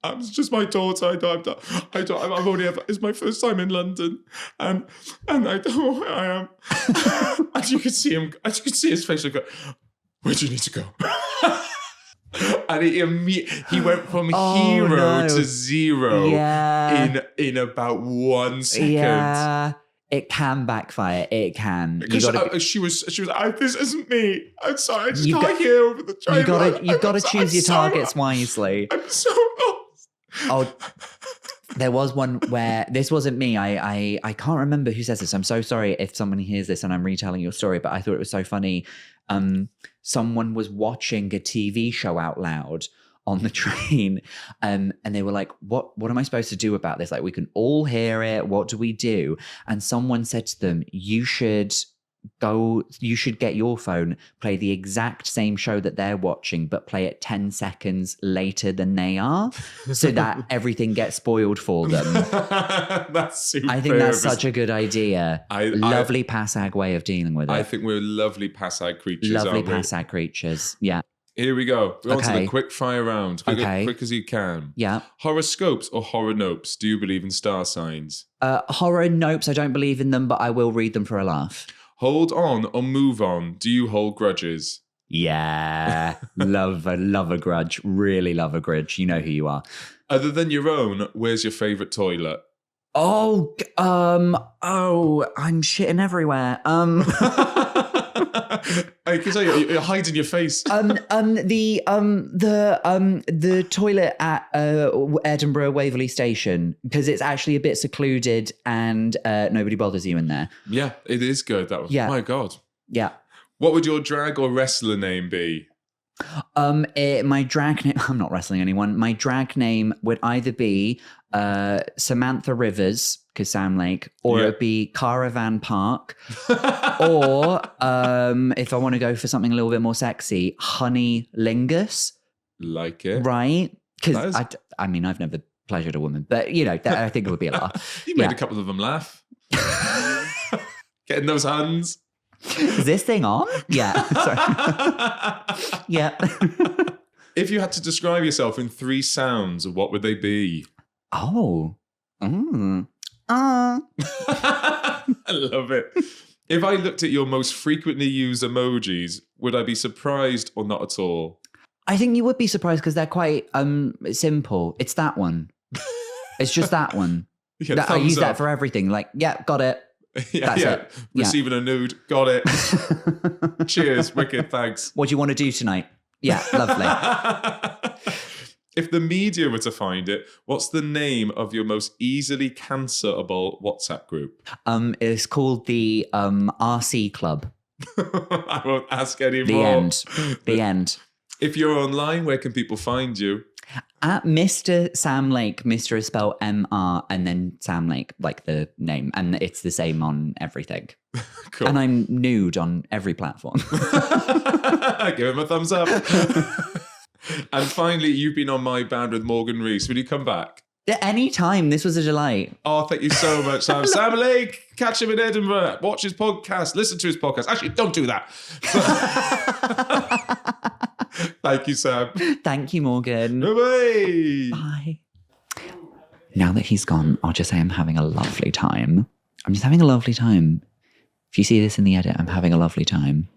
It's just my daughter. I've only ever, it's my first time in London. And I don't know where I am. And you could see his face. Like, where do you need to go? And he went from hero to zero in about 1 second. Yeah, it can backfire. It can. Because she was like, this isn't me. I'm sorry. I just can't hear over the train. You've got to choose your targets wisely. I'm so lost. Oh, there was one where this wasn't me. I can't remember who says this. I'm so sorry if someone hears this and I'm retelling your story, but I thought it was so funny. Someone was watching a TV show out loud on the train, and they were like, what am I supposed to do about this? Like, we can all hear it. What do we do? And someone said to them, you should get your phone, play the exact same show that they're watching, but play it 10 seconds later than they are, so that everything gets spoiled for them. That's super. I think that's such a good idea. Lovely PASAG way of dealing with it. I think we're lovely PASAG creatures. Lovely PASAG creatures. Yeah. Here we go. We're on to the quick fire round. Quick as you can. Yeah. Horoscopes or horror-nopes? Do you believe in star signs? Horror-nopes, I don't believe in them, but I will read them for a laugh. Hold on or move on? Do you hold grudges? Yeah. love a grudge. Really love a grudge. You know who you are. Other than your own, where's your favourite toilet? I'm shitting everywhere. Because you're hiding your face. The toilet at Edinburgh Waverley Station, because it's actually a bit secluded and nobody bothers you in there. Yeah, it is good. That one. Yeah. My God. Yeah. What would your drag or wrestler name be? My drag name. I'm not wrestling anyone. My drag name would either be Samantha Rivers, because Sam Lake, or it'd be Caravan Park, or if I want to go for something a little bit more sexy, Honey Lingus. Like it, right? Because I mean, I've never pleasured a woman, but I think it would be a laugh. You made a couple of them laugh. Getting those hands. Is this thing on? Yeah. Sorry. Yeah. If you had to describe yourself in 3 sounds, what would they be? Oh. I love it. If I looked at your most frequently used emojis, would I be surprised or not at all? I think you would be surprised because they're quite simple. It's that one. It's just that one. I use that for everything. Like, yeah, got it. That's it. Receiving a nude. Got it. Cheers. Wicked. Thanks. What do you want to do tonight? Yeah, lovely. If the media were to find it, what's the name of your most easily cancerable WhatsApp group? It's called the RC Club. I won't ask anymore. The end. The end. If you're online, where can people find you? At Mr. Sam Lake. Mr. is spelled MR and then Sam Lake, like the name. And it's the same on everything. Cool. And I'm nude on every platform. Give him a thumbs up. And finally, you've been on My Band with Morgan Rees. Will you come back? Any time. This was a delight. Oh, thank you so much, Sam. Sam Lake, catch him in Edinburgh. Watch his podcast. Listen to his podcast. Actually, don't do that. Thank you, Sam. Thank you, Morgan. Bye-bye. Bye. Now that he's gone, I'll just say I'm having a lovely time. I'm just having a lovely time. If you see this in the edit, I'm having a lovely time.